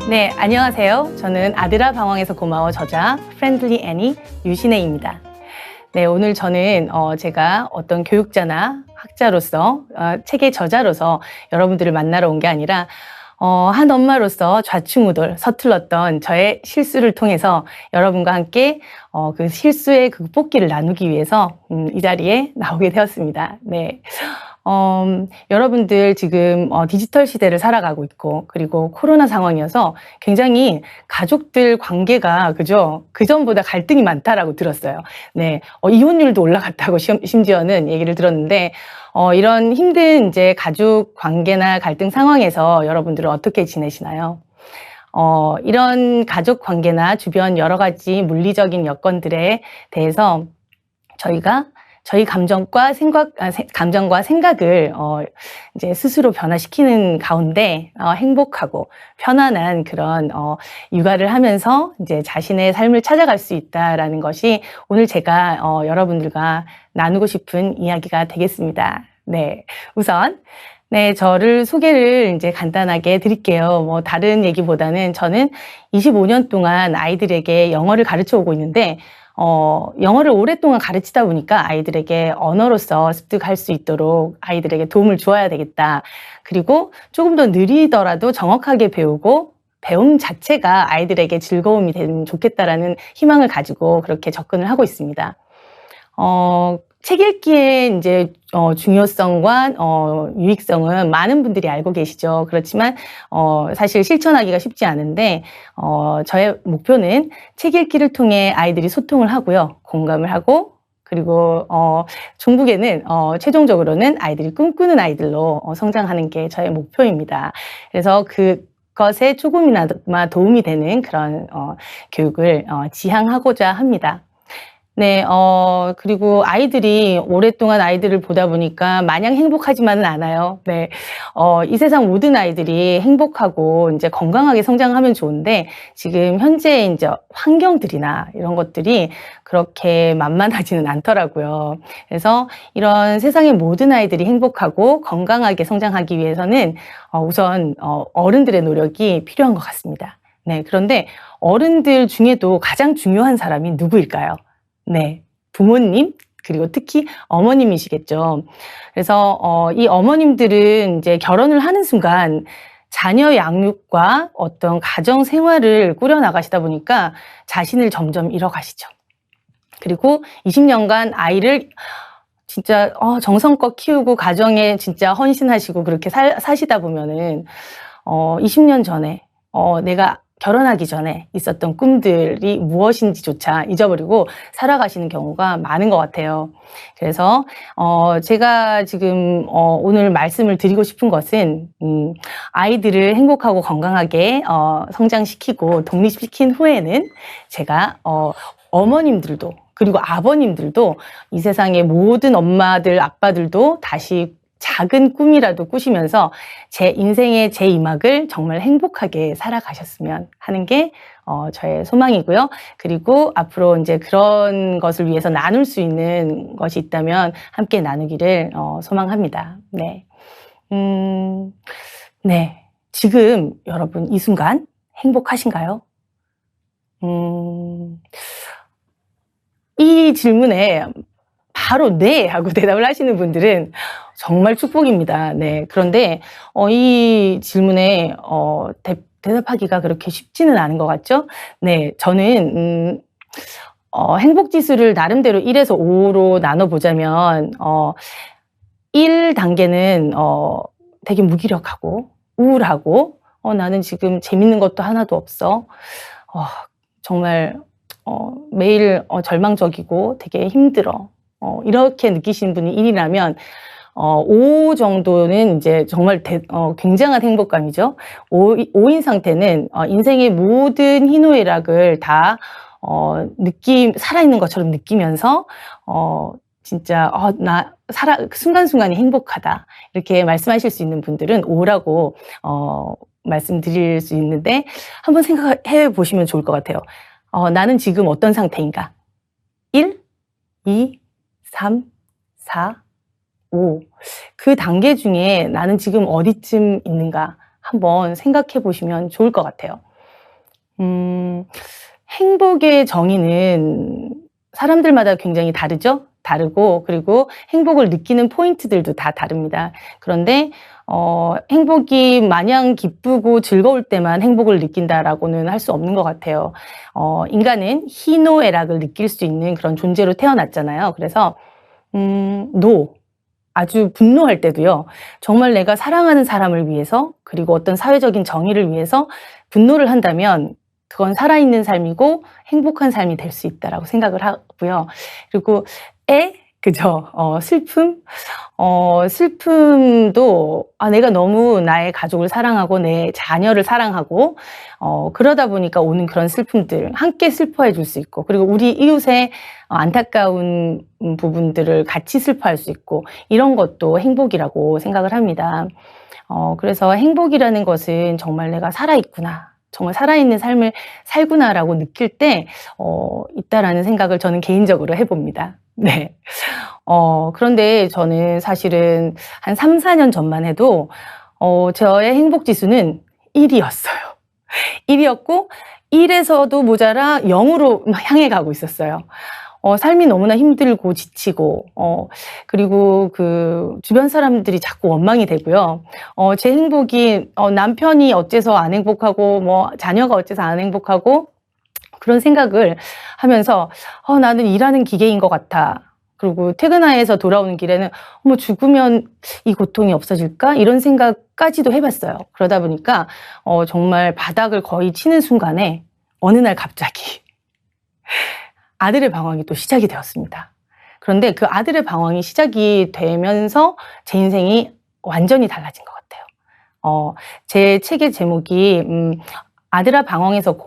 네, 안녕하세요. 저는 아들아 방황해서 고마워 저자 프렌들리 애니 유신혜입니다. 네, 오늘 저는 제가 어떤 교육자나 학자로서 책의 저자로서 여러분들을 만나러 온 게 아니라 한 엄마로서 좌충우돌 서툴렀던 저의 실수를 통해서 여러분과 함께 그 실수의 극복기를 나누기 위해서 이 자리에 나오게 되었습니다. 네. 여러분들 지금 디지털 시대를 살아가고 있고, 그리고 코로나 상황이어서 굉장히 가족들 관계가, 그죠? 그전보다 갈등이 많다라고 들었어요. 네. 이혼율도 올라갔다고 심지어는 얘기를 들었는데, 이런 힘든 이제 가족 관계나 갈등 상황에서 여러분들은 어떻게 지내시나요? 이런 가족 관계나 주변 여러 가지 물리적인 여건들에 대해서 저희가 저희 감정과 생각을 이제 스스로 변화시키는 가운데 행복하고 편안한 그런 육아를 하면서 이제 자신의 삶을 찾아갈 수 있다라는 것이 오늘 제가 여러분들과 나누고 싶은 이야기가 되겠습니다. 네, 우선 네, 저를 소개를 이제 간단하게 드릴게요. 뭐 다른 얘기보다는 저는 25년 동안 아이들에게 영어를 가르쳐 오고 있는데 영어를 오랫동안 가르치다 보니까 아이들에게 언어로서 습득할 수 있도록 아이들에게 도움을 주어야 되겠다. 그리고 조금 더 느리더라도 정확하게 배우고 배움 자체가 아이들에게 즐거움이 되면 좋겠다라는 희망을 가지고 그렇게 접근을 하고 있습니다. 책 읽기의 이제 중요성과 유익성은 많은 분들이 알고 계시죠. 그렇지만 사실 실천하기가 쉽지 않은데 저의 목표는 책 읽기를 통해 아이들이 소통을 하고요, 공감을 하고, 그리고 종국에는 최종적으로는 아이들이 꿈꾸는 아이들로 성장하는 게 저의 목표입니다. 그래서 그것에 조금이나마 도움이 되는 그런 교육을 지향하고자 합니다. 네, 그리고 아이들이 오랫동안 아이들을 보다 보니까 마냥 행복하지만은 않아요. 네, 이 세상 모든 아이들이 행복하고 이제 건강하게 성장하면 좋은데 지금 현재 이제 환경들이나 이런 것들이 그렇게 만만하지는 않더라고요. 그래서 이런 세상의 모든 아이들이 행복하고 건강하게 성장하기 위해서는 우선 어른들의 노력이 필요한 것 같습니다. 네, 그런데 어른들 중에도 가장 중요한 사람이 누구일까요? 네, 부모님, 그리고 특히 어머님이시겠죠. 그래서 이 어머님들은 이제 결혼을 하는 순간 자녀 양육과 어떤 가정 생활을 꾸려 나가시다 보니까 자신을 점점 잃어가시죠. 그리고 20년간 아이를 진짜 정성껏 키우고 가정에 진짜 헌신하시고 그렇게 사시다 보면은 20년 전에 내가 결혼하기 전에 있었던 꿈들이 무엇인지조차 잊어버리고 살아가시는 경우가 많은 것 같아요. 그래서 제가 지금 오늘 말씀을 드리고 싶은 것은 아이들을 행복하고 건강하게 성장시키고 독립시킨 후에는 제가 어머님들도 그리고 아버님들도 이 세상의 모든 엄마들, 아빠들도 다시 작은 꿈이라도 꾸시면서 제 인생의 제2막을 정말 행복하게 살아가셨으면 하는 게 저의 소망이고요. 그리고 앞으로 이제 그런 것을 위해서 나눌 수 있는 것이 있다면 함께 나누기를 소망합니다. 네. 네. 지금 여러분 이 순간 행복하신가요? 이 질문에 바로 네 하고 대답을 하시는 분들은 정말 축복입니다. 네. 그런데 이 질문에 대답하기가 그렇게 쉽지는 않은 것 같죠? 네. 저는 행복 지수를 나름대로 1에서 5로 나눠 보자면 1 단계는 되게 무기력하고 우울하고 나는 지금 재밌는 것도 하나도 없어. 정말 매일 절망적이고 되게 힘들어. 이렇게 느끼시는 분이 1이라면 5 정도는 이제 정말 굉장한 행복감이죠. 5인 상태는 인생의 모든 희노애락을 다 살아있는 것처럼 느끼면서 진짜 순간순간이 행복하다 이렇게 말씀하실 수 있는 분들은 5라고 말씀드릴 수 있는데 한번 생각해 보시면 좋을 것 같아요. 나는 지금 어떤 상태인가? 1, 2, 3, 4, 5. 그 단계 중에 나는 지금 어디쯤 있는가 한번 생각해 보시면 좋을 것 같아요. 음. 행복의 정의는 사람들마다 굉장히 다르죠. 다르고 그리고 행복을 느끼는 포인트들도 다 다릅니다. 그런데 행복이 마냥 기쁘고 즐거울 때만 행복을 느낀다라고는 할 수 없는 것 같아요. 인간은 희노애락을 느낄 수 있는 그런 존재로 태어났잖아요. 그래서 노 아주 분노할 때도요. 정말 내가 사랑하는 사람을 위해서 그리고 어떤 사회적인 정의를 위해서 분노를 한다면 그건 살아있는 삶이고 행복한 삶이 될 수 있다라고 생각을 하고요. 그리고 그죠. 슬픔? 슬픔도 내가 너무 나의 가족을 사랑하고 내 자녀를 사랑하고 그러다 보니까 오는 그런 슬픔들 함께 슬퍼해 줄 수 있고 그리고 우리 이웃의 안타까운 부분들을 같이 슬퍼할 수 있고 이런 것도 행복이라고 생각을 합니다. 그래서 행복이라는 것은 정말 '내가 살아 있구나. 정말 살아있는 삶을 살구나.'라고 느낄 때 있다라는 생각을 저는 개인적으로 해 봅니다. 네. 그런데 저는 사실은 한 3-4년 전만 해도 저의 행복 지수는 1 이었어요. 1 이었고 1 에서도 모자라 0 으로 막 향해 가고 있었어요. 삶이 너무나 힘들고 지치고 그리고 그 주변 사람들이 자꾸 원망이 되고요. 제 행복이 남편이 어째서 안 행복하고 뭐 자녀가 어째서 안 행복하고 그런 생각을 하면서 '나는 일하는 기계인 것 같아.' 그리고 퇴근해서 돌아오는 길에는 '어머 죽으면 이 고통이 없어질까?' 이런 생각까지도 해 봤어요. 그러다 보니까 정말 바닥을 거의 치는 순간에 어느 날 갑자기 아들의 방황이 또 시작이 되었습니다. 그런데 그 아들의 방황이 시작이 되면서 제 인생이 완전히 달라진 것 같아요. 제 책의 제목이 "아들아 방황해서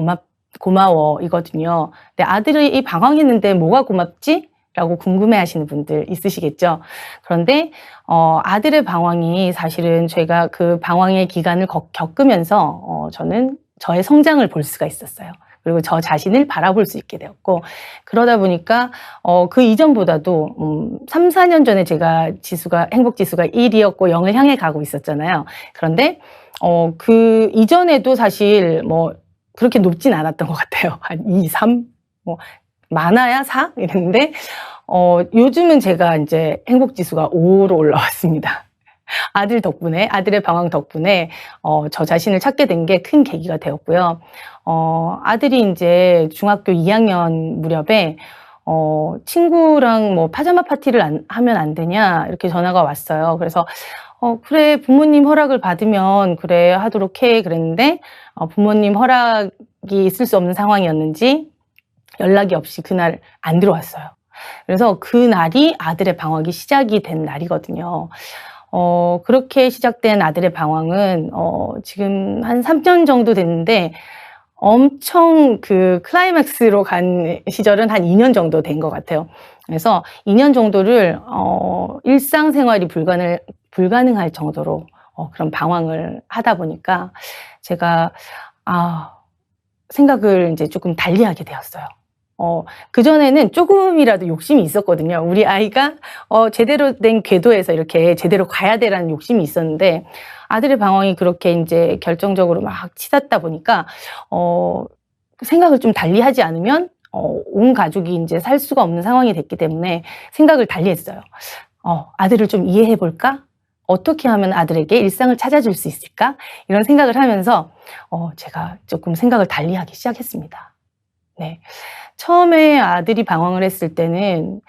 고마워." 이거든요. 근데 아들이 방황했는데 뭐가 고맙지? 라고 궁금해하시는 분들 있으시겠죠. 그런데 아들의 방황이 사실은 제가 그 방황의 기간을 겪으면서 저는 저의 성장을 볼 수가 있었어요. 그리고 저 자신을 바라볼 수 있게 되었고 그러다 보니까 그 이전보다도 3-4년 전에 제가 행복 지수가 1 이었고 0을 향해 가고 있었잖아요. 그런데 그 이전에도 사실 뭐 그렇게 높진 않았던 것 같아요. 한 2, 3 뭐 많아야 4 이랬는데 요즘은 제가 인제 행복 지수가 5로 올라왔습니다. 아들 덕분에 아들의 방황 덕분에 저 자신을 찾게 된 게 큰 계기가 되었고요. 아들이 인제 중학교 2 학년 무렵에 친구랑 뭐 "파자마 파티를 하면 안 되냐?" 이렇게 전화가 왔어요. 그래서 그래 부모님 허락을 받으면 그래 하도록 해." 그랬는데 부모님 허락이 있을 수 없는 상황이었는지 연락이 없이 그날 안 들어왔어요. 그래서 그날이 아들의 방황이 시작이 된 날이거든요. 그렇게 시작된 아들의 방황은 지금 한 3년 정도 됐는데 엄청 그 클라이맥스로 간 시절은 한 2년 정도 된 것 같아요. 그래서 2년 정도를 일상생활이 불가능할 정도로 그런 방황을 하다 보니까 제가 아 생각을 인제 쪼끔 달리하게 되었어요. 그전에는 쪼금이라도 욕심이 있었거든요. 우리 아이가 제대로 된 궤도에서 이렇게 제대로 가야 되라는 욕심이 있었는데 아들의 방황이 그렇게 인제 결정적으로 막 치닫다 보니까 그 생각을 좀 달리하지 않으면 온 가족이 인제 살 수가 없는 상황이 됐기 때문에 생각을 달리했어요. '아들을 좀 이해해 볼까? 어떻게 하면 아들에게 일상을 찾아줄 수 있을까?' 이런 생각을 하면서 제가 쪼끔 생각을 달리하기 시작했습니다. 네. 처음에 아들이 방황을 했을 때는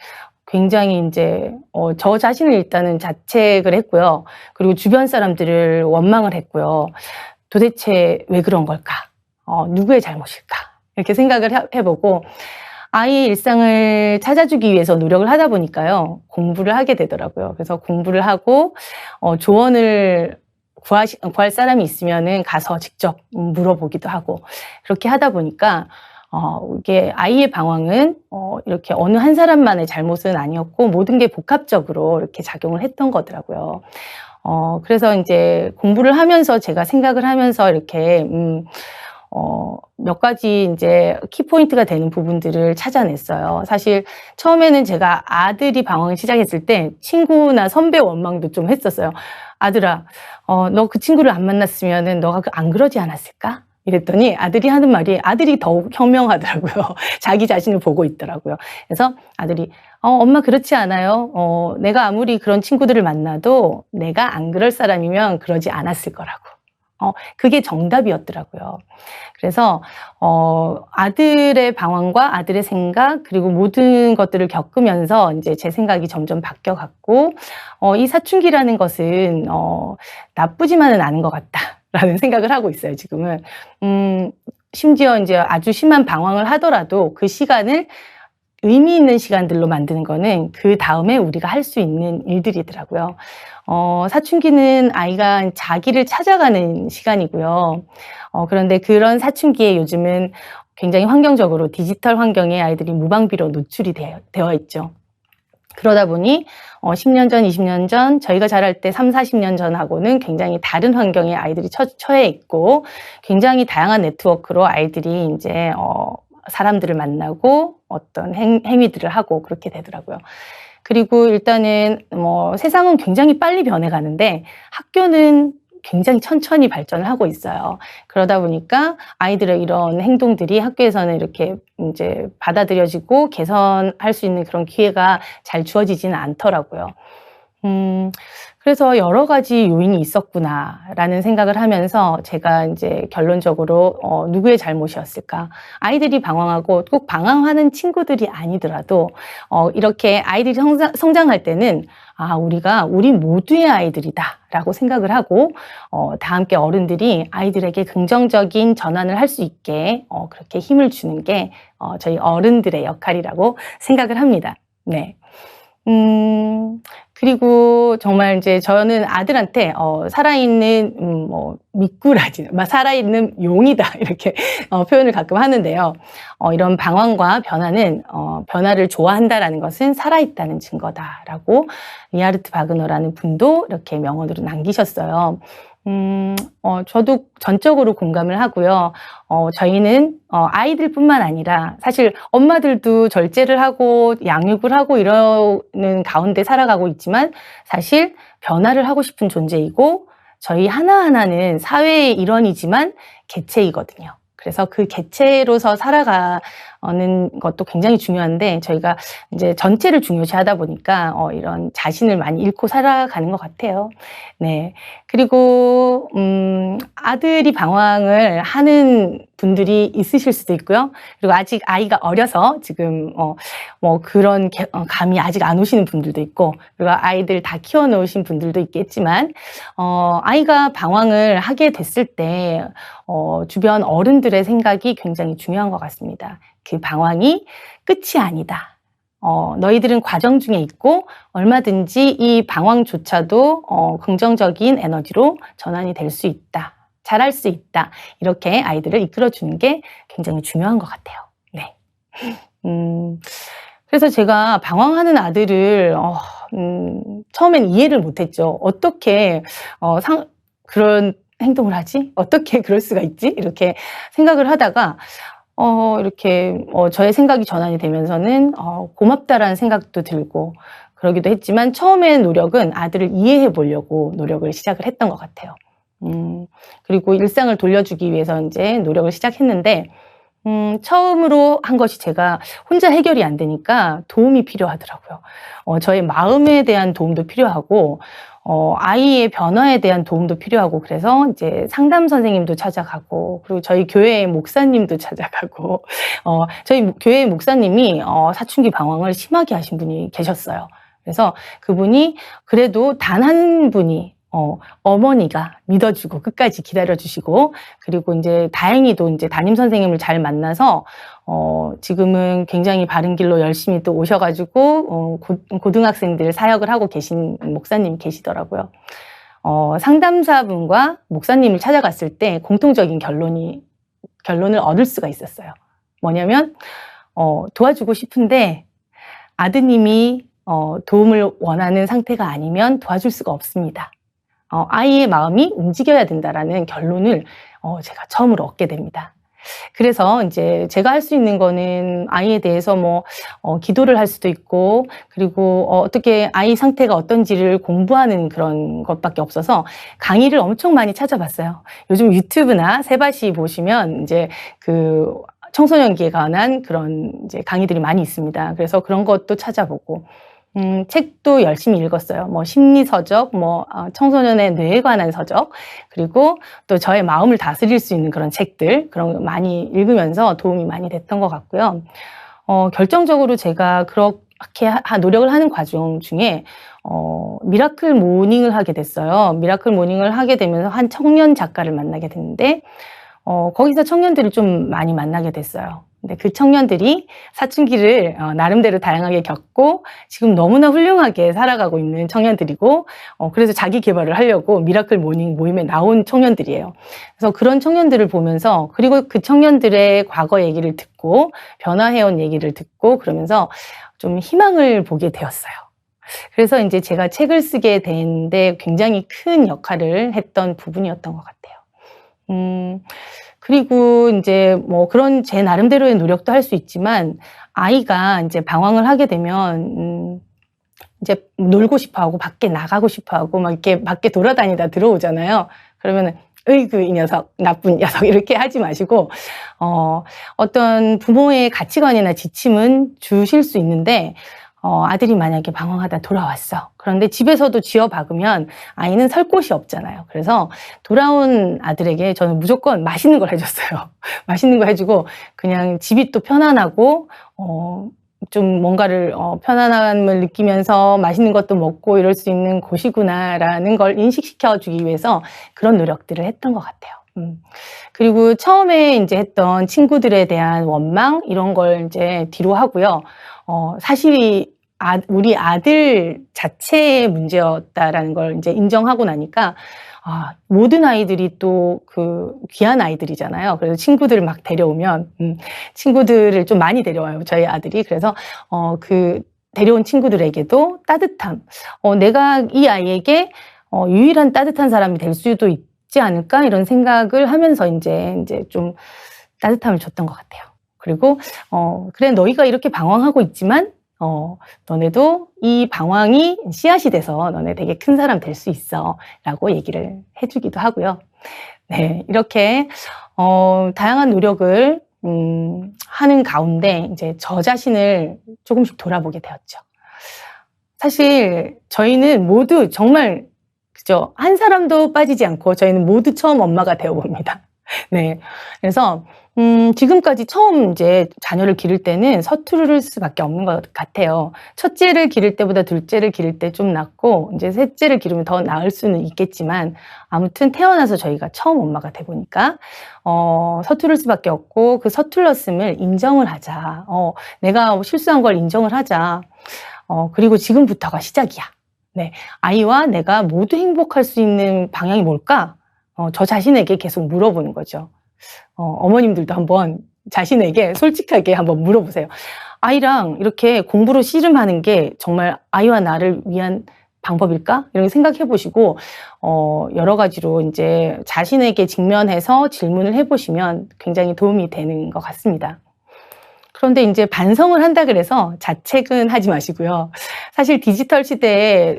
굉장히 인제 저 자신을 일단은 자책을 했고요. 그리고 주변 사람들을 원망을 했고요. '도대체 왜 그런 걸까? 누구의 잘못일까?' 이렇게 생각을 해 보고 아이의 일상을 찾아주기 위해서 노력을 하다 보니까요. 공부를 하게 되더라고요. 그래서 공부를 하고 조언을 구할 사람이 있으면은 가서 직접 물어보기도 하고 그렇게 하다 보니까 이게 아이의 방황은 이렇게 어느 한 사람만의 잘못은 아니었고 모든 게 복합적으로 이렇게 작용을 했던 거더라고요. 그래서 인제 공부를 하면서 제가 생각을 하면서 이렇게 몇 가지 인제 키포인트가 되는 부분들을 찾아냈어요. 사실 처음에는 제가 아들이 방황을 시작했을 때 친구나 선배 원망도 좀 했었어요. "아들아 너 그 친구를 안 만났으면은 너가 안 그러지 않았을까?" 이랬더니 아들이 하는 말이 아들이 더욱 현명하더라고요. 자기 자신을 보고 있더라고요. 그래서 아들이 엄마 그렇지 않아요. 내가 아무리 그런 친구들을 만나도 내가 안 그럴 사람이면 그러지 않았을 거라고. 그게 정답이었더라고요. 그래서 아들의 방황과 아들의 생각 그리고 모든 것들을 겪으면서 이제 제 생각이 점점 바뀌어갔고 이 사춘기라는 것은 나쁘지만은 않은 것 같다라는 생각을 하고 있어요, 지금은. 심지어 이제 아주 심한 방황을 하더라도 그 시간을 의미 있는 시간들로 만드는 거는 그다음에 우리가 할 수 있는 일들이더라고요. 사춘기는 아이가 자기를 찾아가는 시간이고요. 그런데 그런 사춘기에 요즘은 굉장히 환경적으로 디지털 환경에 아이들이 무방비로 노출이 되어 있죠. 그러다 보니 10년 전, 20년 전, 저희가 자랄 때 30-40년 전하고는 굉장히 다른 환경에 아이들이 처해 있고 굉장히 다양한 네트워크로 아이들이 이제 사람들을 만나고 어떤 행위들을 하고 그렇게 되더라고요. 그리고 일단은 세상은 굉장히 빨리 변해가는데 학교는 굉장히 천천히 발전을 하고 있어요. 그러다 보니까 아이들의 이런 행동들이 학교에서는 이렇게 이제 받아들여지고 개선할 수 있는 그런 기회가 잘 주어지지는 않더라고요. 그래서 여러 가지 요인이 있었구나라는 생각을 하면서 제가 이제 결론적으로 누구의 잘못이었을까? 아이들이 방황하고 꼭 방황하는 친구들이 아니더라도 이렇게 아이들이 성장할 때는 우리 모두의 아이들이다라고 생각을 하고 다 함께 어른들이 아이들에게 긍정적인 전환을 할 수 있게 그렇게 힘을 주는 게 저희 어른들의 역할이라고 생각을 합니다. 네. 그리고 정말 이제 저는 아들한테 살아있는 미꾸라지, 살아있는 용이다 이렇게 표현을 가끔 하는데요. 이런 방황과 변화는 변화를 좋아한다라는 것은 살아있다는 증거다라고 리하르트 바그너라는 분도 이렇게 명언으로 남기셨어요. 저도 전적으로 공감을 하고요. 저희는 아이들뿐만 아니라 사실 엄마들도 절제를 하고 양육을 하고 이러는 가운데 살아가고 있지만 사실 변화를 하고 싶은 존재이고 저희 하나하나는 사회의 일원이지만 개체이거든요. 그래서 그 개체로서 살아가는 것도 굉장히 중요한데 저희가 이제 전체를 중요시하다 보니까 이런 자신을 많이 잃고 살아가는 것 같아요. 네. 그리고 아들이 방황을 하는 분들이 있으실 수도 있고요. 그리고 아직 아이가 어려서 지금 그런 감이 아직 안 오시는 분들도 있고, 그리고 아이들 다 키워놓으신 분들도 있겠지만 아이가 방황을 하게 됐을 때 주변 어른들의 생각이 굉장히 중요한 것 같습니다. 그 방황이 끝이 아니다. 너희들은 과정 중에 있고 얼마든지 이 방황조차도 긍정적인 에너지로 전환이 될 수 있다. 잘할 수 있다. 이렇게 아이들을 이끌어주는 게 굉장히 중요한 것 같아요. 네. 그래서 제가 방황하는 아들을 처음엔 이해를 못했죠. 어떻게 그런 행동을 하지? 어떻게 그럴 수가 있지? 이렇게 생각을 하다가 이렇게 저의 생각이 전환이 되면서는 고맙다라는 생각도 들고 그러기도 했지만 처음에 노력은 아들을 이해해 보려고 노력을 시작을 했던 것 같아요. 그리고 일상을 돌려주기 위해서 이제 노력을 시작했는데 처음으로 한 것이 제가 혼자 해결이 안 되니까 도움이 필요하더라고요. 저의 마음에 대한 도움도 필요하고 아이의 변화에 대한 도움도 필요하고 그래서 이제 상담 선생님도 찾아가고 그리고 저희 교회의 목사님도 찾아가고 저희 교회의 목사님이 사춘기 방황을 심하게 하신 분이 계셨어요. 그래서 그분이 그래도 단 한 분이 어머니가 믿어주고 끝까지 기다려주시고 그리고 이제 다행히도 이제 담임 선생님을 잘 만나서 지금은 굉장히 바른 길로 열심히 또 오셔가지고 고등학생들 사역을 하고 계신 목사님이 계시더라고요. 상담사분과 목사님을 찾아갔을 때 공통적인 결론을 얻을 수가 있었어요. 뭐냐면 도와주고 싶은데 아드님이 도움을 원하는 상태가 아니면 도와줄 수가 없습니다. 아이의 마음이 움직여야 된다라는 결론을 제가 처음으로 얻게 됩니다. 그래서 이제 제가 할 수 있는 거는 아이에 대해서 뭐 기도를 할 수도 있고, 그리고 어떻게 아이 상태가 어떤지를 공부하는 그런 것밖에 없어서 강의를 엄청 많이 찾아봤어요. 요즘 유튜브나 세바시 보시면 이제 그 청소년기에 관한 그런 이제 강의들이 많이 있습니다. 그래서 그런 것도 찾아보고, 책도 열심히 읽었어요. 뭐 심리 서적, 뭐 청소년의 뇌에 관한 서적, 그리고 또 저의 마음을 다스릴 수 있는 그런 책들, 그런 거 많이 읽으면서 도움이 많이 됐던 것 같고요. 결정적으로 제가 그렇게 노력을 하는 과정 중에 미라클 모닝을 하게 됐어요. 미라클 모닝을 하게 되면서 한 청년 작가를 만나게 됐는데, 거기서 청년들을 좀 많이 만나게 됐어요. 근데 그 청년들이 사춘기를 나름대로 다양하게 겪고 지금 너무나 훌륭하게 살아가고 있는 청년들이고, 그래서 자기 개발을 하려고 미라클 모닝 모임에 나온 청년들이에요. 그래서 그런 청년들을 보면서, 그리고 그 청년들의 과거 얘기를 듣고 변화해온 얘기를 듣고 그러면서 좀 희망을 보게 되었어요. 그래서 이제 제가 책을 쓰게 되는데 굉장히 큰 역할을 했던 부분이었던 것 같아요. 그리고 이제 뭐 그런 제 나름대로의 노력도 할 수 있지만, 아이가 이제 방황을 하게 되면 이제 놀고 싶어 하고 밖에 나가고 싶어 하고 막 이렇게 밖에 돌아다니다 들어오잖아요. 그러면은 으이구 이 녀석, 나쁜 녀석 이렇게 하지 마시고, 어떤 부모의 가치관이나 지침은 주실 수 있는데, 아들이 만약에 방황하다 돌아왔어. 그런데 집에서도 쥐어박으면 아이는 설 곳이 없잖아요. 그래서 돌아온 아들에게 저는 무조건 맛있는 걸 해줬어요. 맛있는 거 해주고, 그냥 집이 또 편안하고, 좀 뭔가를 편안함을 느끼면서 맛있는 것도 먹고 이럴 수 있는 곳이구나라는 걸 인식시켜주기 위해서 그런 노력들을 했던 것 같아요. 그리고 처음에 이제 했던 친구들에 대한 원망 이런 걸 이제 뒤로 하고요. 사실이 우리 아들 자체의 문제였다라는 걸 이제 인정하고 나니까, 모든 아이들이 또 그 귀한 아이들이잖아요. 그래서 친구들을 막 데려오면, 친구들을 좀 많이 데려와요, 저희 아들이. 그래서, 그 데려온 친구들에게도 따뜻함, 내가 이 아이에게, 유일한 따뜻한 사람이 될 수도 있지 않을까? 이런 생각을 하면서 이제 좀 따뜻함을 줬던 것 같아요. 그리고, 그래, 너희가 이렇게 방황하고 있지만, 너네도 이 방황이 씨앗이 돼서 너네 되게 큰 사람 될 수 있어 라고 얘기를 해주기도 하고요. 네, 이렇게 다양한 노력을 하는 가운데 이제 저 자신을 조금씩 돌아보게 되었죠. 사실 저희는 모두 정말 그죠, 한 사람도 빠지지 않고 저희는 모두 처음 엄마가 되어봅니다. 네, 그래서 지금까지 처음 이제 자녀를 기를 때는 서투를 수밖에 없는 것 같아요. 첫째를 기를 때보다 둘째를 기를 때 좀 낫고, 이제 셋째를 기르면 더 나을 수는 있겠지만, 아무튼 태어나서 저희가 처음 엄마가 돼 보니까 서투를 수밖에 없고, 그 서툴렀음을 인정을 하자. 내가 실수한 걸 인정을 하자. 그리고 지금부터가 시작이야. 네, 아이와 내가 모두 행복할 수 있는 방향이 뭘까? 저 자신에게 계속 물어보는 거죠. 어머님들도 한번 자신에게 솔직하게 한번 물어보세요. 아이랑 이렇게 공부로 씨름하는 게 정말 아이와 나를 위한 방법일까? 이렇게 생각해 보시고, 여러 가지로 이제 자신에게 직면해서 질문을 해 보시면 굉장히 도움이 되는 것 같습니다. 그런데 이제 반성을 한다 그래서 자책은 하지 마시고요. 사실 디지털 시대에,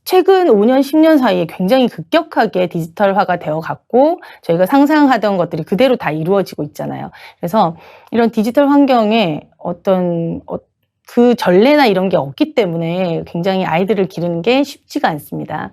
최근 5년, 10년 사이에 굉장히 급격하게 디지털화가 되어 갔고, 저희가 상상하던 것들이 그대로 다 이루어지고 있잖아요. 그래서 이런 디지털 환경에 그 전례나 이런 게 없기 때문에 굉장히 아이들을 기르는 게 쉽지가 않습니다.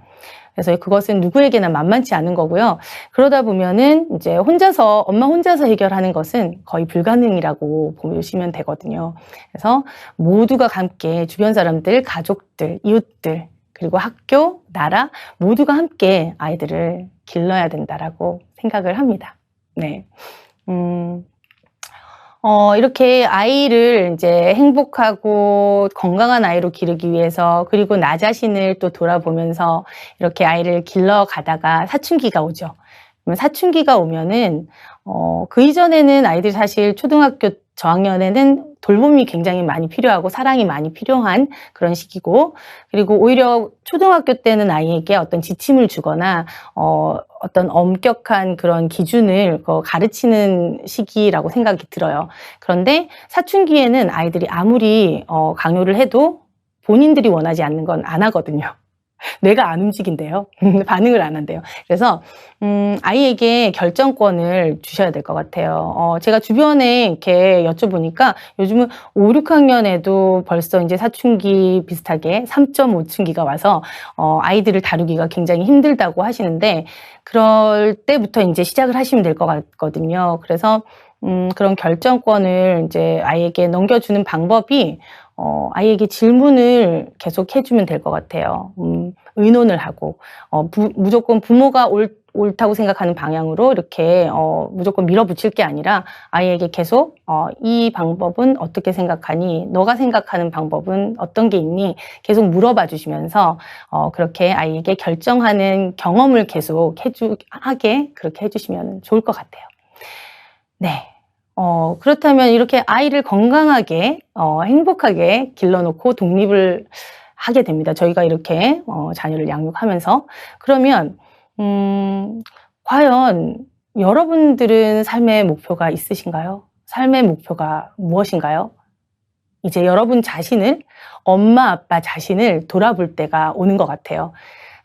그래서 그것은 누구에게나 만만치 않은 거고요. 그러다 보면은 이제 엄마 혼자서 해결하는 것은 거의 불가능이라고 보시면 되거든요. 그래서 모두가 함께 주변 사람들, 가족들, 이웃들, 그리고 학교, 나라 모두가 함께 아이들을 길러야 된다라고 생각을 합니다. 네. 이렇게 아이를 이제 행복하고 건강한 아이로 기르기 위해서, 그리고 나 자신을 또 돌아보면서 이렇게 아이를 길러가다가 사춘기가 오죠. 그러면 사춘기가 오면은, 그 이전에는 아이들이 사실 초등학교 저학년에는 돌봄이 굉장히 많이 필요하고 사랑이 많이 필요한 그런 시기고, 그리고 오히려 초등학교 때는 아이에게 어떤 지침을 주거나 어떤 엄격한 그런 기준을 가르치는 시기라고 생각이 들어요. 그런데 사춘기에는 아이들이 아무리 강요를 해도 본인들이 원하지 않는 건 안 하거든요. 뇌가 안 움직인대요. 반응을 안 한대요. 그래서 아이에게 결정권을 주셔야 될 것 같아요. 제가 주변에 이렇게 여쭤보니까 요즘은 5, 6학년에도 벌써 이제 사춘기 비슷하게 3.5춘기가 와서 아이들을 다루기가 굉장히 힘들다고 하시는데, 그럴 때부터 이제 시작을 하시면 될 것 같거든요. 그래서 그런 결정권을 이제 아이에게 넘겨주는 방법이 아이에게 질문을 계속 해주면 될 것 같아요. 의논을 하고, 무조건 부모가 옳다고 생각하는 방향으로 이렇게 무조건 밀어붙일 게 아니라 아이에게 계속 이 방법은 어떻게 생각하니? 너가 생각하는 방법은 어떤 게 있니? 계속 물어봐 주시면서 그렇게 아이에게 결정하는 경험을 계속 하게 그렇게 해주시면 좋을 것 같아요. 네. 그렇다면 이렇게 아이를 건강하게 행복하게 길러놓고 독립을 하게 됩니다, 저희가 이렇게 자녀를 양육하면서. 그러면 과연 여러분들은 삶의 목표가 있으신가요? 삶의 목표가 무엇인가요? 이제 여러분 자신을, 엄마 아빠 자신을 돌아볼 때가 오는 것 같아요.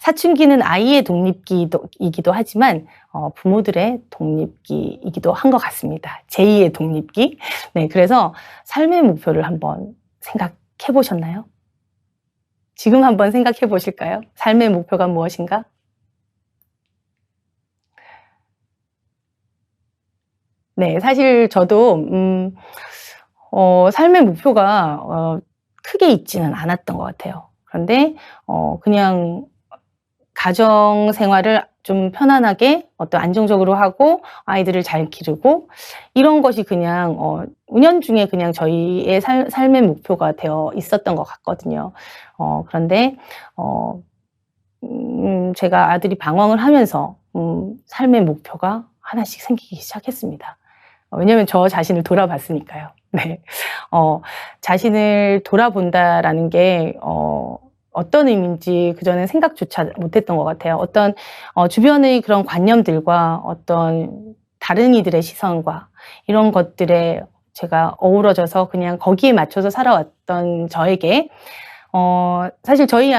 사춘기는 아이의 독립기이기도 하지만 부모들의 독립기이기도 한 것 같습니다. 제2의 독립기. 네, 그래서 삶의 목표를 한번 생각해 보셨나요? 지금 한번 생각해 보실까요? 삶의 목표가 무엇인가? 네, 사실 저도 삶의 목표가 크게 있지는 않았던 것 같아요. 그런데 그냥 가정 생활을 좀 편안하게 안정적으로 하고 아이들을 잘 기르고, 이런 것이 그냥 은연중에 그냥 저희의 삶의 목표가 되어 있었던 것 같거든요. 그런데 제가 아들이 방황을 하면서 삶의 목표가 하나씩 생기기 시작했습니다. 왜냐하면 저 자신을 돌아봤으니까요. 네. 자신을 돌아본다라는 게 어떤 의미인지 그전엔 생각조차 못했던 것 같아요. 어떤 주변의 그런 관념들과 어떤 다른 이들의 시선과 이런 것들에 제가 어우러져서 그냥 거기에 맞춰서 살아왔던 저에게, 사실 저희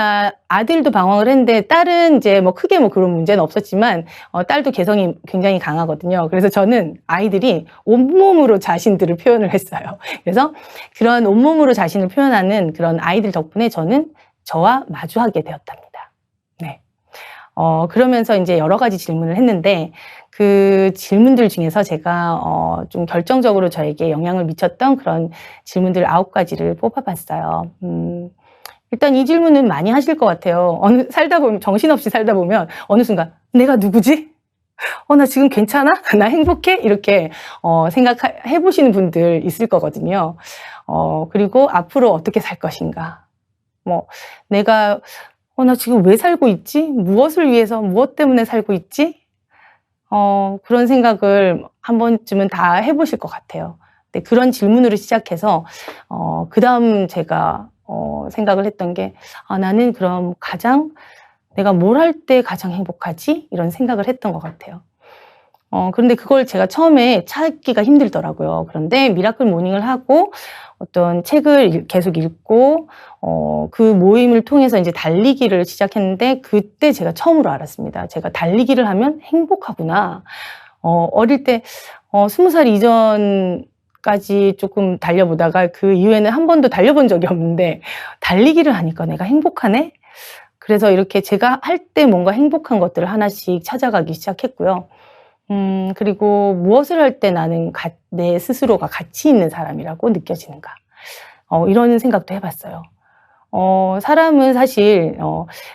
아들도 방황을 했는데, 딸은 이제 크게 그런 문제는 없었지만 딸도 개성이 굉장히 강하거든요. 그래서 저는 아이들이 온몸으로 자신들을 표현을 했어요. 그래서 그런 온몸으로 자신을 표현하는 그런 아이들 덕분에 저는 저와 마주하게 되었답니다. 네. 그러면서 이제 여러 가지 질문을 했는데, 그 질문들 중에서 제가 좀 결정적으로 저에게 영향을 미쳤던 그런 질문들 9가지를 뽑아봤어요. 일단 이 질문은 많이 하실 것 같아요. 살다 보면, 정신없이 살다 보면 어느 순간 내가 누구지? 나 지금 괜찮아? 나 행복해? 이렇게 생각해 보시는 분들 있을 거거든요. 그리고 앞으로 어떻게 살 것인가? 내가 나 지금 왜 살고 있지? 무엇을 위해서, 무엇 때문에 살고 있지? 그런 생각을 한 번쯤은 다 해보실 것 같아요. 네, 그런 질문으로 시작해서 그다음 제가 생각을 했던 게, 나는 그럼 내가 뭘 할 때 가장 행복하지? 이런 생각을 했던 것 같아요. 그런데 그걸 제가 처음에 찾기가 힘들더라고요. 그런데 미라클 모닝을 하고 어떤 책을 계속 읽고 그 모임을 통해서 이제 달리기를 시작했는데, 그때 제가 처음으로 알았습니다. 제가 달리기를 하면 행복하구나. 어릴 때 20살 이전까지 조금 달려보다가 그 이후에는 한 번도 달려본 적이 없는데, 달리기를 하니까 내가 행복하네? 그래서 이렇게 제가 할 때 뭔가 행복한 것들을 하나씩 찾아가기 시작했고요. 그리고 무엇을 할 때 나는 내 스스로가 가치 있는 사람이라고 느껴지는가? 이런 생각도 해봤어요. 사람은 사실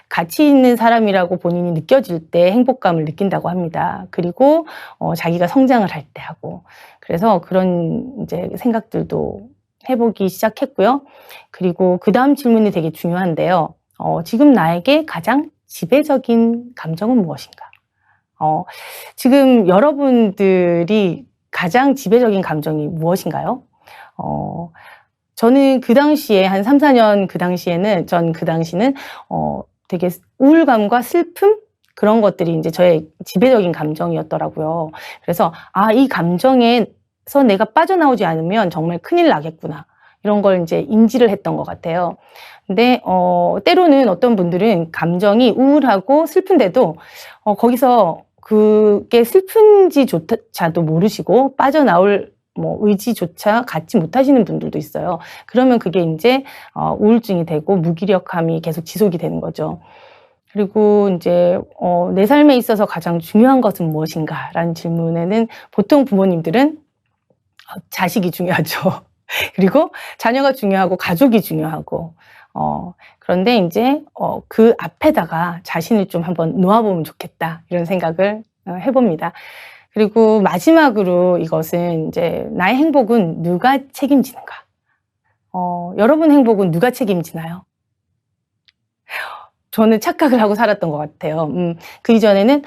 가치 있는 사람이라고 본인이 느껴질 때 행복감을 느낀다고 합니다. 그리고 자기가 성장을 할 때 하고. 그래서 그런 이제 생각들도 해보기 시작했고요. 그리고 그다음 질문이 되게 중요한데요. 지금 나에게 가장 지배적인 감정은 무엇인가? 지금 여러분들이 가장 지배적인 감정이 무엇인가요? 어 저는 그 당시에 한 3-4년 그 당시에는 그 당시는 되게 우울감과 슬픔 그런 것들이 인제 저의 지배적인 감정이었더라고요. 그래서 '아 이 감정에서 내가 빠져나오지 않으면 정말 큰일 나겠구나.' 이런 걸 인제 인지를 했던 것 같아요. 근데 때로는 어떤 분들은 감정이 우울하고 슬픈데도 거기서 그게 슬픈지 조차도 모르시고 빠져나올 뭐 의지조차 갖지 못하시는 분들도 있어요. 그러면 그게 인제 우울증이 되고 무기력함이 계속 지속이 되는 거죠. 그리고 인제 "내 삶에 있어서 가장 중요한 것은 무엇인가?"라는 질문에는 보통 부모님들은 자식이 중요하죠. 그리고 자녀가 중요하고 가족이 중요하고 그런데 인제 '그 앞에다가 자신을 좀 한번 놓아 보면 좋겠다.' 이런 생각을 해 봅니다. 그리고 마지막으로 이것은 인제 '나의 행복은 누가 책임지는가?' 여러분 행복은 누가 책임지나요? 저는 착각을 하고 살았던 것 같아요. 그 이전에는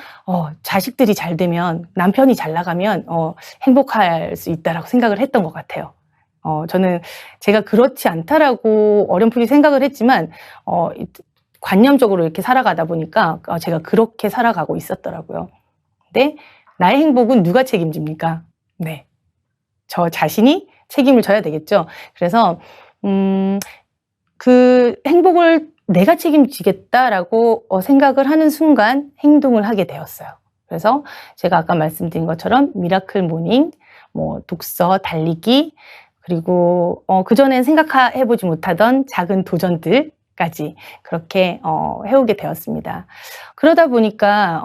'자식들이 잘 되면 남편이 잘 나가면 행복할 수 있다.'라고 생각을 했던 것 같아요. 저는 제가 '그렇지 않다.'라고 어렴풋이 생각을 했지만 이 관념적으로 이렇게 살아가다 보니까 제가 그렇게 살아가고 있었더라고요. 근데 나의 행복은 누가 책임집니까? 네. 저 자신이 책임을 져야 되겠죠. 그래서 음 그 '행복을 내가 책임지겠다.'라고 생각을 하는 순간 행동을 하게 되었어요. 그래서 제가 아까 말씀드린 것처럼 미라클 모닝, 뭐 독서, 달리기 그리고 그전엔 생각해 보지 못하던 작은 도전들까지 그렇게 해 오게 되었습니다. 그러다 보니까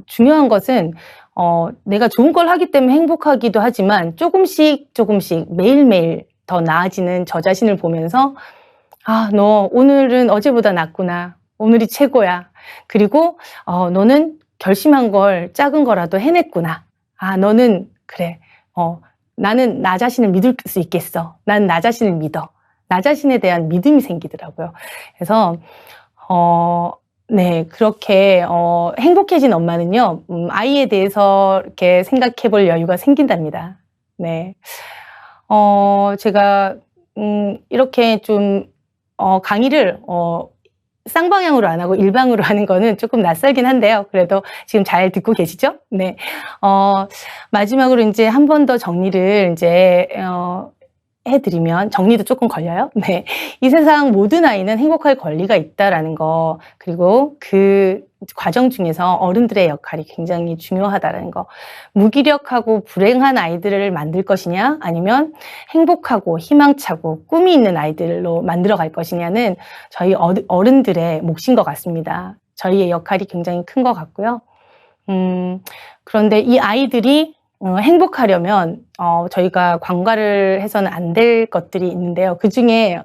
중요한 것은 내가 좋은 걸 하기 때문에 행복하기도 하지만 쪼금씩 쪼금씩 매일매일 더 나아지는 저 자신을 보면서 '아 너 오늘은 어제보다 낫구나. 오늘이 최고야. 그리고 너는 결심한 걸 작은 거라도 해냈구나. 아 너는 그래. 나는 나 자신을 믿을 수 있겠어. 난 나 자신을 믿어.' 나 자신에 대한 믿음이 생기더라고요. 그래서 네 그렇게 행복해진 엄마는요 아이에 대해서 이렇게 생각해 볼 여유가 생긴답니다. 네. 제가 이렇게 좀 강의를 쌍방향으로 안 하고 일방으로 하는 거는 쪼끔 낯설긴 한데요. 그래도 지금 잘 듣고 계시죠? 네. 마지막으로 인제 한 번 더 정리를 인제 해 드리면 정리도 쪼끔 걸려요. 네. 이 세상 모든 아이는 행복할 권리가 있다라는 거 그리고 그 과정 중에서 어른들의 역할이 굉장히 중요하다라는 거. 무기력하고 불행한 아이들을 만들 것이냐 아니면 행복하고 희망차고 꿈이 있는 아이들로 만들어 갈 것이냐는 저희 어른들의 몫인 것 같습니다. 저희의 역할이 굉장히 큰 것 같고요. 그런데 이 아이들이 행복하려면 저희가 관과를 해서는 안 될 것들이 있는데요. 그중에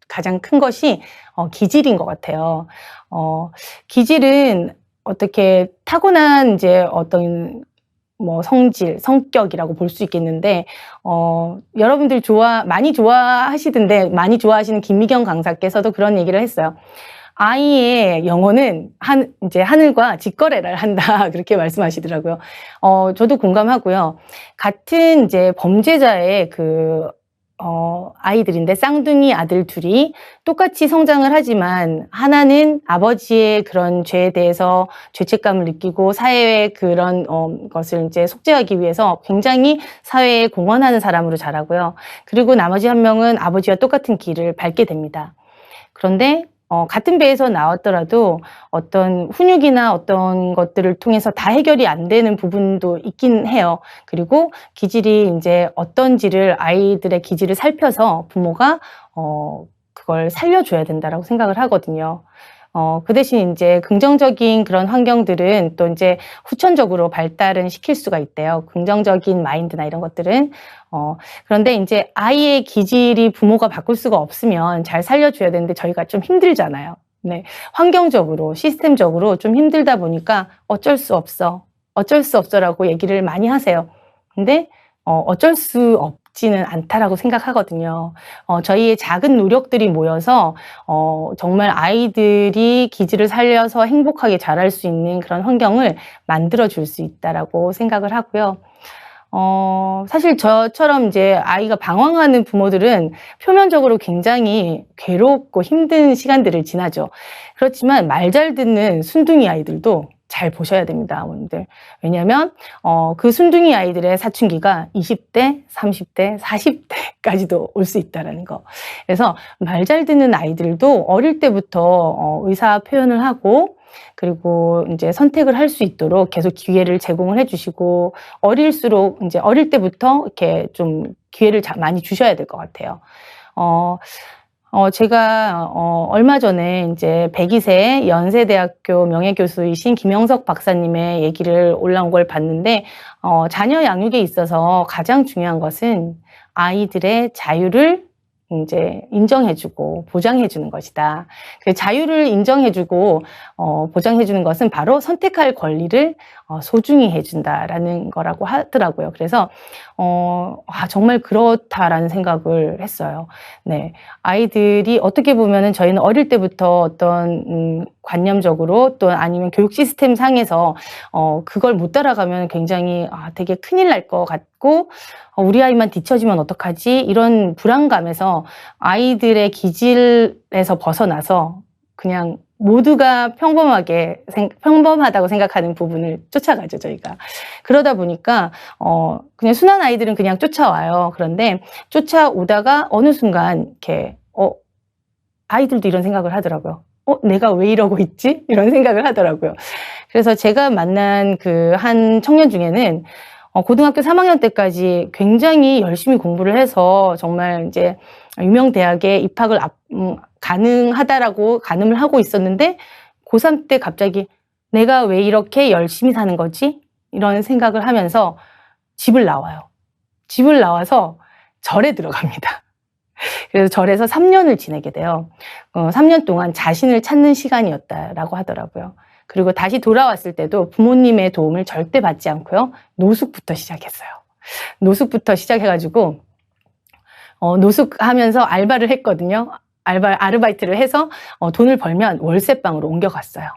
가장 큰 것이 기질인 것 같아요. 기질은 어떻게 타고난 인제 어떤 뭐 성질, 성격이라고 볼 수 있겠는데 여러분들 많이 좋아하시던데 많이 좋아하시는 김미경 강사께서도 그런 얘기를 했어요. "아이의 영혼은 인제 하늘과 직거래를 한다." 그렇게 말씀하시더라고요. 저도 공감하고요. 같은 이제 범죄자의 아이들인데 쌍둥이 아들 둘이 똑같이 성장을 하지만 하나는 아버지의 그런 죄에 대해서 죄책감을 느끼고 사회의 그런 것을 인제 속죄하기 위해서 굉장히 사회에 공헌하는 사람으로 자라고요. 그리고 나머지 한 명은 아버지와 똑같은 길을 밟게 됩니다. 그런데 같은 배에서 나왔더라도 어떤 훈육이나 어떤 것들을 통해서 다 해결이 안 되는 부분도 있긴 해요. 그리고 기질이 인제 어떤지를 아이들의 기질을 살펴서 부모가 그걸 살려줘야 된다라고 생각을 하거든요. 그 대신 인제 긍정적인 그런 환경들은 또 인제 후천적으로 발달은 시킬 수가 있대요, 긍정적인 마인드나 이런 것들은. 그런데 인제 아이의 기질이 부모가 바꿀 수가 없으면 잘 살려줘야 되는데 저희가 좀 힘들잖아요. 네. 환경적으로 시스템적으로 좀 힘들다 보니까 "어쩔 수 없어. 어쩔 수 없어."라고 얘기를 많이 하세요. 근데 어쩔 수 없지는 않다라고 생각하거든요. 저희의 작은 노력들이 모여서 정말 아이들이 기질을 살려서 행복하게 자랄 수 있는 그런 환경을 만들어 줄 수 있다라고 생각을 하고요. 사실 저처럼 이제 아이가 방황하는 부모들은 표면적으로 굉장히 괴롭고 힘든 시간들을 지나죠. 그렇지만 말 잘 듣는 순둥이 아이들도 잘 보셔야 됩니다, 어머님들. 왜냐하면 그 순둥이 아이들의 사춘기가 20대, 30대, 40대까지도 올 수 있다라는 거. 그래서 말 잘 듣는 아이들도 어릴 때부터 의사 표현을 하고, 그리고 이제 선택을 할 수 있도록 계속 기회를 제공을 해 주시고, 어릴수록 이제 어릴 때부터 이렇게 좀 기회를 많이 주셔야 될 것 같아요. 제가 얼마 전에 이제 102세 연세대학교 명예교수이신 김영석 박사님의 얘기를 올라온 걸 봤는데, 자녀 양육에 있어서 가장 중요한 것은 아이들의 자유를 이제 인정해주고 보장해주는 것이다. 그 자유를 인정해주고 보장해주는 것은 바로 선택할 권리를 소중히 해준다라는 거라고 하더라고요. 그래서 정말 그렇다라는 생각을 했어요. 네, 아이들이 어떻게 보면은 저희는 어릴 때부터 어떤 관념적으로 또 아니면 교육 시스템 상에서 그걸 못 따라가면 굉장히 되게 큰일 날 것 같고, 우리 아이만 뒤처지면 어떡하지? 이런 불안감에서 아이들의 기질에서 벗어나서 그냥 모두가 평범하다고 생각하는 부분을 쫓아가죠, 저희가. 그러다 보니까 그냥 순한 아이들은 그냥 쫓아와요. 그런데 쫓아오다가 어느 순간 이렇게 아이들도 이런 생각을 하더라고요. 내가 왜 이러고 있지? 이런 생각을 하더라고요. 그래서 제가 만난 그 한 청년 중에는 고등학교 3학년 때까지 굉장히 열심히 공부를 해서 정말 이제 유명 대학에 입학을 가능하다라고 가늠을 하고 있었는데, 고3 때 갑자기 내가 왜 이렇게 열심히 사는 거지? 이런 생각을 하면서 집을 나와요. 집을 나와서 절에 들어갑니다. 그래서 절에서 3년을 지내게 돼요. 3년 동안 자신을 찾는 시간이었다라고 하더라고요. 그리고 다시 돌아왔을 때도 부모님의 도움을 절대 받지 않고요. 노숙부터 시작했어요. 노숙부터 시작해가지고 노숙하면서 알바를 했거든요. 아르바이트를 해서 돈을 벌면 월세방으로 옮겨갔어요.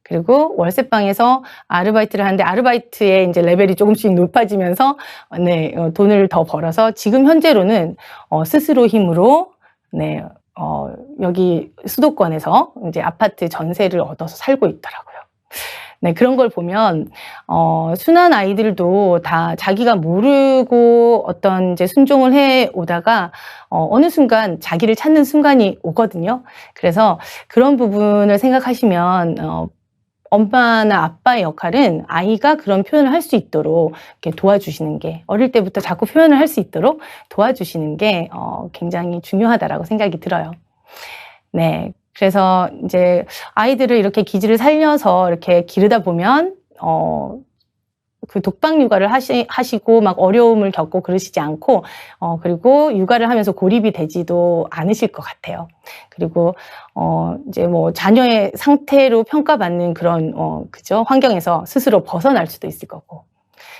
그리고 월세방에서 아르바이트를 하는데, 아르바이트의 이제 레벨이 조금씩 높아지면서 돈을 더 벌어서 지금 현재로는 스스로 힘으로 여기 수도권에서 이제 아파트 전세를 얻어서 살고 있더라고요. 네, 그런 걸 보면 순한 아이들도 다 자기가 모르고 어떤 이제 순종을 해 오다가 어느 순간 자기를 찾는 순간이 오거든요. 그래서 그런 부분을 생각하시면 엄마나 아빠의 역할은 아이가 그런 표현을 할 수 있도록 이렇게 도와주시는 게, 어릴 때부터 자꾸 표현을 할 수 있도록 도와주시는 게 굉장히 중요하다라고 생각이 들어요. 네, 그래서 이제 아이들을 이렇게 기질을 살려서 이렇게 기르다 보면 그 독박 육아를 하시고 막 어려움을 겪고 그러시지 않고, 그리고 육아를 하면서 고립이 되지도 않으실 것 같아요. 그리고 이제 뭐 자녀의 상태로 평가받는 그런 그죠? 환경에서 스스로 벗어날 수도 있을 거고,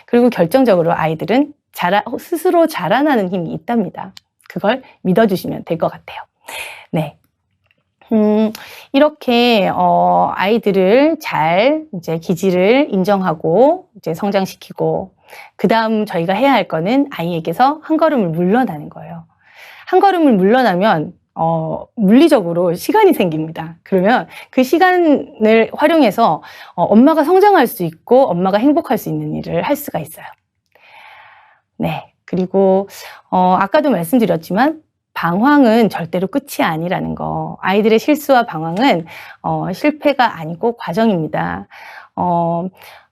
그리고 결정적으로 아이들은 스스로 자라나는 힘이 있답니다. 그걸 믿어주시면 될 것 같아요. 네. 이렇게 아이들을 잘 이제 기질을 인정하고 이제 성장시키고, 그다음 저희가 해야 할 거는 아이에게서 한 걸음을 물러나는 거예요. 한 걸음을 물러나면 물리적으로 시간이 생깁니다. 그러면 그 시간을 활용해서 엄마가 성장할 수 있고 엄마가 행복할 수 있는 일을 할 수가 있어요. 네. 그리고 아까도 말씀드렸지만 방황은 절대로 끝이 아니라는 거. 아이들의 실수와 방황은 실패가 아니고 과정입니다.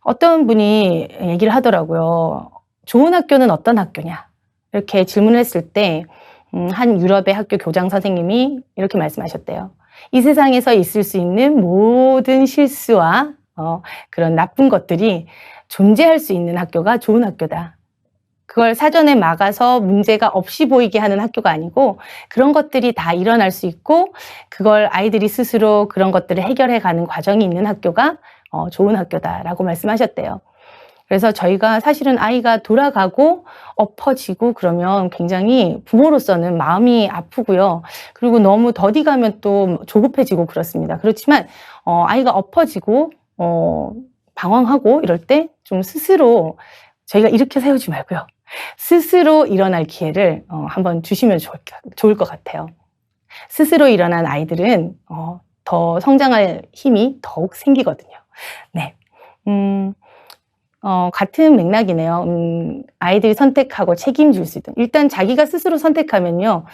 어떤 분이 얘기를 하더라고요. 좋은 학교는 어떤 학교냐? 이렇게 질문을 했을 때 한 유럽의 학교 교장 선생님이 이렇게 말씀하셨대요. 이 세상에서 있을 수 있는 모든 실수와 그런 나쁜 것들이 존재할 수 있는 학교가 좋은 학교다. 그걸 사전에 막아서 문제가 없이 보이게 하는 학교가 아니고, 그런 것들이 다 일어날 수 있고 그걸 아이들이 스스로 그런 것들을 해결해 가는 과정이 있는 학교가 좋은 학교다라고 말씀하셨대요. 그래서 저희가 사실은 아이가 돌아가고 엎어지고 그러면 굉장히 부모로서는 마음이 아프고요. 그리고 너무 더디 가면 또 조급해지고 그렇습니다. 그렇지만 아이가 엎어지고 방황하고 이럴 때 좀 스스로 저희가 이렇게 세우지 말고요. 스스로 일어날 기회를 한번 주시면 좋을 것 같아요. 스스로 일어난 아이들은 더 성장할 힘이 더욱 생기거든요. 네. 같은 맥락이네요. 아이들이 선택하고 책임질 수 있도록. 일단 자기가 스스로 선택하면요,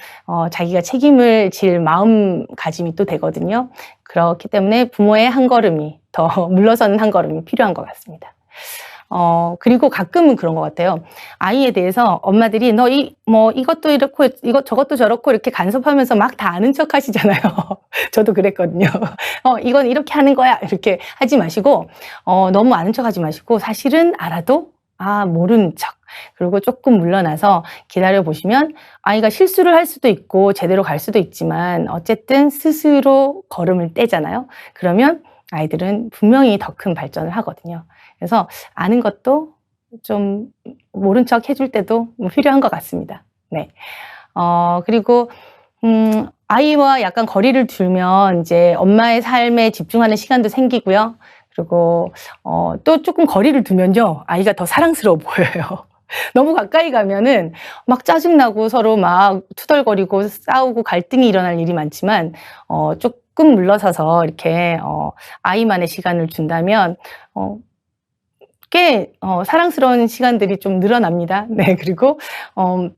자기가 책임을 질 마음가짐이 또 되거든요. 그렇기 때문에 부모의 한 걸음이, 더 물러서는 한 걸음이 필요한 것 같습니다. 그리고 가끔은 그런 것 같아요. 아이에 대해서 엄마들이 너 이것도 이렇고, 저것도 저렇고 이렇게 간섭하면서 막 다 아는 척 하시잖아요. 저도 그랬거든요. 이건 이렇게 하는 거야. 이렇게 하지 마시고, 너무 아는 척 하지 마시고, 사실은 알아도, 모르는 척. 그리고 조금 물러나서 기다려 보시면 아이가 실수를 할 수도 있고, 제대로 갈 수도 있지만, 어쨌든 스스로 걸음을 떼잖아요. 그러면 아이들은 분명히 더 큰 발전을 하거든요. 그래서 아는 것도 좀 모른 척 해줄 때도 필요한 것 같습니다. 네. 그리고, 아이와 약간 거리를 두면 이제 엄마의 삶에 집중하는 시간도 생기고요. 그리고, 또 조금 거리를 두면요. 아이가 더 사랑스러워 보여요. 너무 가까이 가면은 막 짜증나고 서로 막 투덜거리고 싸우고 갈등이 일어날 일이 많지만, 조금 물러서서 이렇게, 아이만의 시간을 준다면, 꽤 사랑스러운 시간들이 좀 늘어납니다. 네. 그리고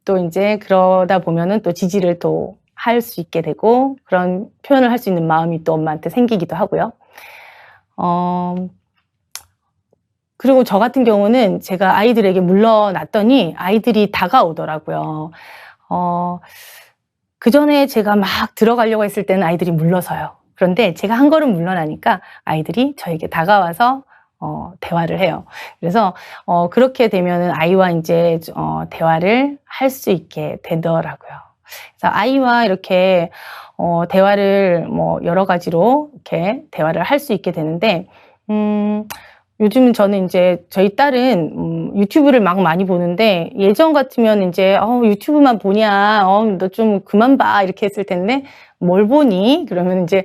또 인제 그러다 보면은 또 지지를 또 할 수 있게 되고 그런 표현을 할 수 있는 마음이 또 엄마한테 생기기도 하고요. 어 그리고 저 같은 경우는 제가 아이들에게 물러났더니 아이들이 다가오더라고요. 어 그전에 제가 막 들어가려고 했을 때는 아이들이 물러서요. 그런데 제가 한 걸음 물러나니까 아이들이 저에게 다가와서 대화를 해요. 그래서 그렇게 되면은 아이와 인제 대화를 할 수 있게 되더라고요. 그래서 아이와 이렇게 대화를 여러 가지로 이렇게 대화를 할 수 있게 되는데, 요즘은 저는 인제 저희 딸은 유튜브를 막 많이 보는데, 예전 같으면 인제 유튜브만 보냐. 너 좀 그만 봐." 이렇게 했을 텐데 "뭘 보니?" 그러면 인제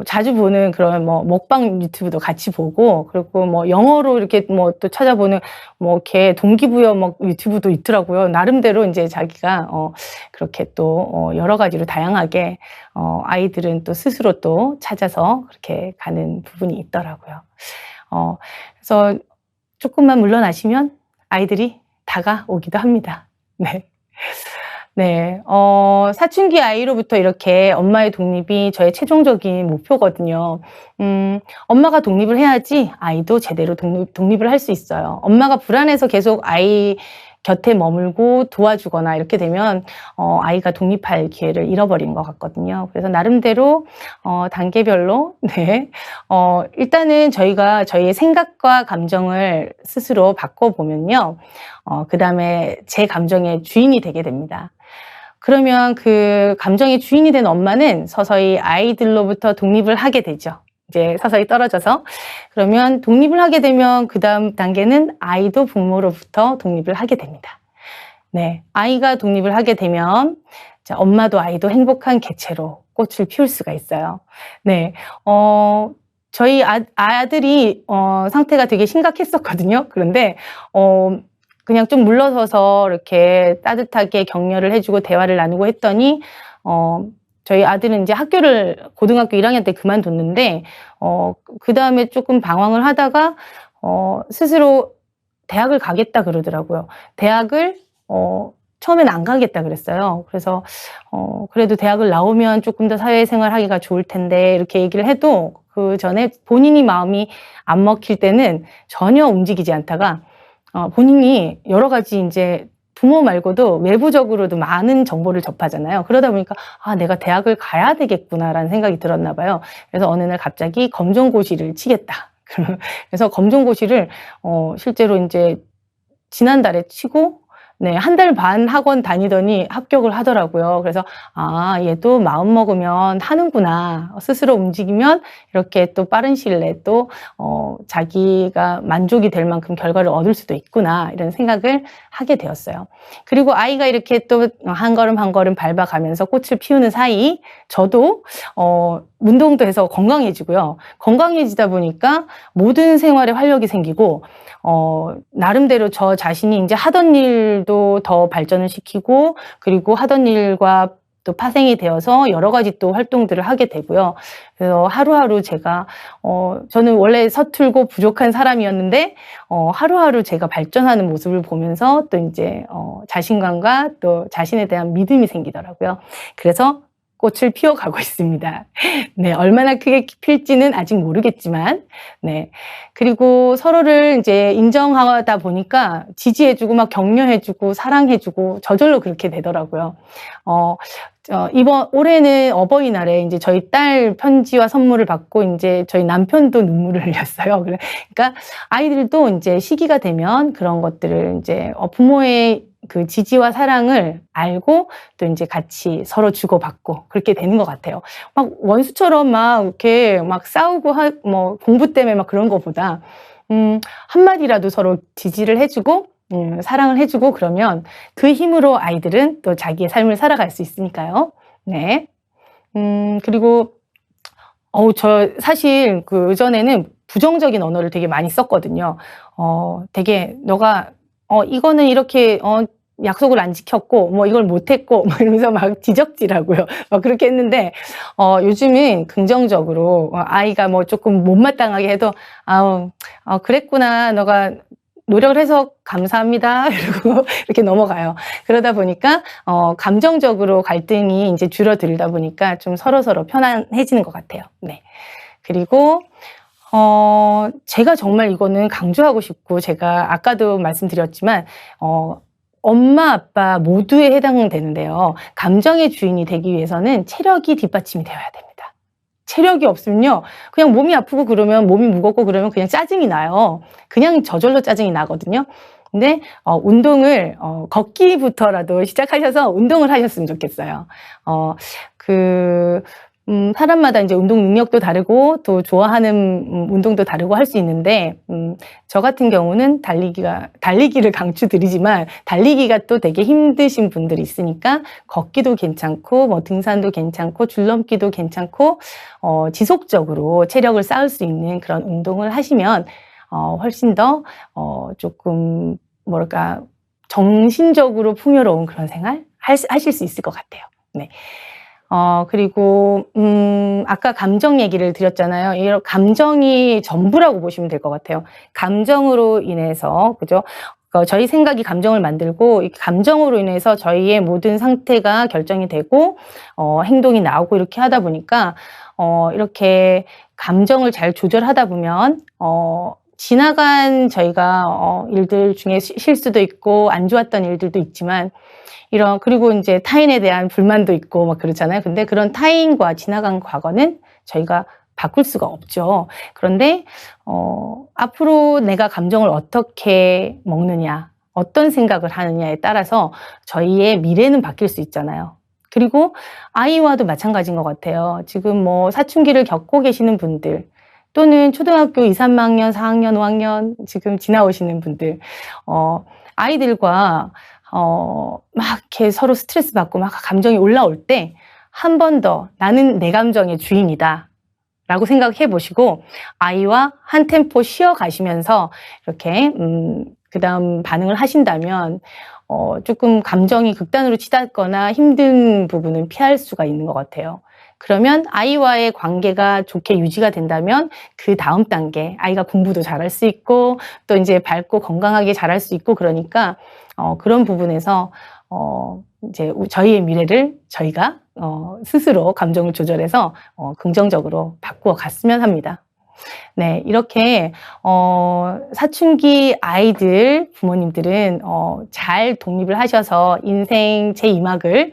자주 보는 그런 먹방 유튜브도 같이 보고, 그리고 영어로 이렇게 또 찾아보는 이렇게 동기부여 유튜브도 있더라고요. 나름대로 인제 자기가 그렇게 또 여러 가지로 다양하게 아이들은 또 스스로 또 찾아서 그렇게 가는 부분이 있더라고요. 그래서 쪼끔만 물러나시면 아이들이 다가오기도 합니다. 네. 네. 사춘기 아이로부터 이렇게 엄마의 독립이 저의 최종적인 목표거든요. 엄마가 독립을 해야지 아이도 제대로 독립을 할 수 있어요. 엄마가 불안해서 계속 아이 곁에 머물고 도와주거나 이렇게 되면 아이가 독립할 기회를 잃어버리는 것 같거든요. 그래서 나름대로 단계별로 네. 일단은 저희가 저희의 생각과 감정을 스스로 바꿔보면요. 그다음에 제 감정의 주인이 되게 됩니다. 그러면 그 감정의 주인이 된 엄마는 서서히 아이들로부터 독립을 하게 되죠. 이제 서서히 떨어져서. 그러면 독립을 하게 되면 그다음 단계는 아이도 부모로부터 독립을 하게 됩니다. 네. 아이가 독립을 하게 되면 자, 엄마도 아이도 행복한 개체로 꽃을 피울 수가 있어요. 네. 저희 아들이 상태가 되게 심각했었거든요. 그런데 그냥 좀 물러서서 이렇게 따뜻하게 격려를 해 주고 대화를 나누고 했더니 저희 아들은 인제 고등학교 1학년 때 그만뒀는데 그다음에 쪼끔 방황을 하다가 스스로 "대학을 가겠다." 그러더라고요. 대학을 처음에는 안 가겠다 그랬어요. 그래서 "그래도 대학을 나오면 쪼끔 더 사회생활하기가 좋을 텐데." 이렇게 얘기를 해도 그전에 본인이 마음이 안 먹힐 때는 전혀 움직이지 않다가 본인이 여러 가지 인제 부모 말고도 외부적으로도 많은 정보를 접하잖아요. 그러다 보니까 '아 내가 대학을 가야 되겠구나.'라는 생각이 들었나 봐요. 그래서 어느 날 갑자기 검정고시를 치겠다. 그래서 검정고시를 실제로 인제 지난달에 치고 네 1달 반 학원 다니더니 합격을 하더라고요. 그래서 '아 얘도 마음 먹으면 하는구나. 스스로 움직이면 이렇게 또 빠른 시일 내에 또 자기가 만족이 될 만큼 결과를 얻을 수도 있구나.' 이런 생각을 하게 되었어요. 그리고 아이가 이렇게 또 한 걸음 한 걸음 밟아가면서 꽃을 피우는 사이 저도 운동도 해서 건강해지고요. 건강해지다 보니까 모든 생활에 활력이 생기고, 나름대로 저 자신이 이제 하던 일도 더 발전을 시키고, 그리고 하던 일과 또 파생이 되어서 여러 가지 또 활동들을 하게 되고요. 그래서 하루하루 제가, 저는 원래 서툴고 부족한 사람이었는데, 하루하루 제가 발전하는 모습을 보면서 또 이제, 자신감과 또 자신에 대한 믿음이 생기더라고요. 그래서 꽃을 피워가고 있습니다. 네, 얼마나 크게 필지는 아직 모르겠지만, 네. 그리고 서로를 이제 인정하다 보니까 지지해주고 막 격려해주고 사랑해주고 저절로 그렇게 되더라고요. 올해는 어버이날에 이제 저희 딸 편지와 선물을 받고 이제 저희 남편도 눈물을 흘렸어요. 그러니까 아이들도 이제 시기가 되면 그런 것들을 이제 부모의 그 지지와 사랑을 알고 또 이제 같이 서로 주고받고 그렇게 되는 것 같아요. 막 원수처럼 막 이렇게 막 싸우고 뭐 공부 때문에 막 그런 것보다 한마디라도 서로 지지를 해주고 사랑을 해주고 그러면 그 힘으로 아이들은 또 자기의 삶을 살아갈 수 있으니까요. 네. 그리고 저 사실 그 전에는 부정적인 언어를 되게 많이 썼거든요. 되게 너가 이거는 이렇게 약속을 안 지켰고 뭐 이걸 못 했고 막 이러면서 막 지적질하고요. 막 그렇게 했는데 요즘은 긍정적으로 아이가 뭐 조금 못마땅하게 해도 그랬구나. 너가 노력을 해서 감사합니다. 이러고 이렇게 넘어가요. 그러다 보니까 감정적으로 갈등이 이제 줄어들다 보니까 좀 서로서로 편안해지는 것 같아요. 네. 그리고 제가 정말 이거는 강조하고 싶고 제가 아까도 말씀드렸지만 엄마, 아빠 모두에 해당되는데요. 감정의 주인이 되기 위해서는 체력이 뒷받침이 되어야 됩니다. 체력이 없으면요. 그냥 몸이 아프고 그러면 몸이 무겁고 그러면 그냥 짜증이 나요. 그냥 저절로 짜증이 나거든요. 근데 운동을 걷기부터라도 시작하셔서 운동을 하셨으면 좋겠어요. 사람마다 이제 운동 능력도 다르고 또 좋아하는 운동도 다르고 할 수 있는데 저 같은 경우는 달리기를 강추드리지만 달리기가 또 되게 힘드신 분들이 있으니까 걷기도 괜찮고 뭐 등산도 괜찮고 줄넘기도 괜찮고 지속적으로 체력을 쌓을 수 있는 그런 운동을 하시면 훨씬 더 조금 뭐랄까 정신적으로 풍요로운 그런 생활 하실 수 있을 것 같아요. 네. 그리고 아까 감정 얘기를 드렸잖아요. 이런 감정이 전부라고 보시면 될 것 같아요. 감정으로 인해서 그죠? 저희 생각이 감정을 만들고 이 감정으로 인해서 저희의 모든 상태가 결정이 되고 행동이 나오고 이렇게 하다 보니까 이렇게 감정을 잘 조절하다 보면 지나간 저희가 일들 중에 실수도 있고 안 좋았던 일들도 있지만 그리고 이제 타인에 대한 불만도 있고 막 그렇잖아요. 근데 그런 타인과 지나간 과거는 저희가 바꿀 수가 없죠. 그런데, 앞으로 내가 감정을 어떻게 먹느냐, 어떤 생각을 하느냐에 따라서 저희의 미래는 바뀔 수 있잖아요. 그리고 아이와도 마찬가지인 것 같아요. 지금 뭐 사춘기를 겪고 계시는 분들, 또는 초등학교 2, 3학년, 4학년, 5학년 지금 지나오시는 분들, 아이들과 막 이렇게 서로 스트레스 받고 막 감정이 올라올 때 한 번 더 나는 내 감정의 주인이다 라고 생각해 보시고 아이와 한 템포 쉬어 가시면서 이렇게 그 다음 반응을 하신다면 조금 감정이 극단으로 치닫거나 힘든 부분은 피할 수가 있는 것 같아요. 그러면 아이와의 관계가 좋게 유지가 된다면 그 다음 단계 아이가 공부도 잘할 수 있고 또 이제 밝고 건강하게 자랄 수 있고 그러니까 그런 부분에서 이제 저희의 미래를 저희가 스스로 감정을 조절해서 긍정적으로 바꾸어 갔으면 합니다. 네, 이렇게 사춘기 아이들 부모님들은 잘 독립을 하셔서 인생 제2막을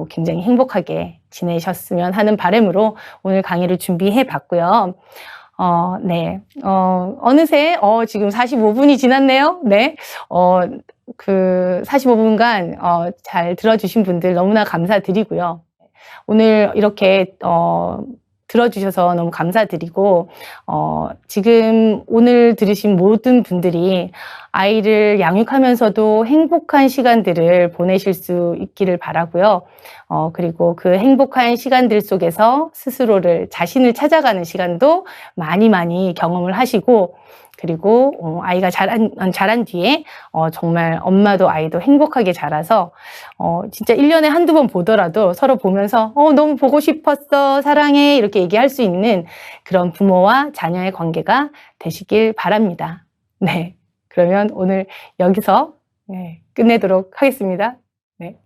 굉장히 행복하게 지내셨으면 하는 바람으로 오늘 강의를 준비해 봤고요. 네, 어느새 지금 45분이 지났네요. 네, 45분간 잘 들어주신 분들 너무나 감사드리고요. 오늘 이렇게 들어주셔서 너무 감사드리고, 지금 오늘 들으신 모든 분들이 아이를 양육하면서도 행복한 시간들을 보내실 수 있기를 바라고요. 그리고 그 행복한 시간들 속에서 스스로를, 자신을 찾아가는 시간도 많이 많이 경험을 하시고, 그리고 아이가 자란 뒤에 정말 엄마도 아이도 행복하게 자라서 진짜 1년에 한두 번 보더라도 서로 보면서 너무 보고 싶었어, 사랑해, 이렇게 얘기할 수 있는 그런 부모와 자녀의 관계가 되시길 바랍니다. 네. 그러면 오늘 여기서 끝내도록 하겠습니다. 네.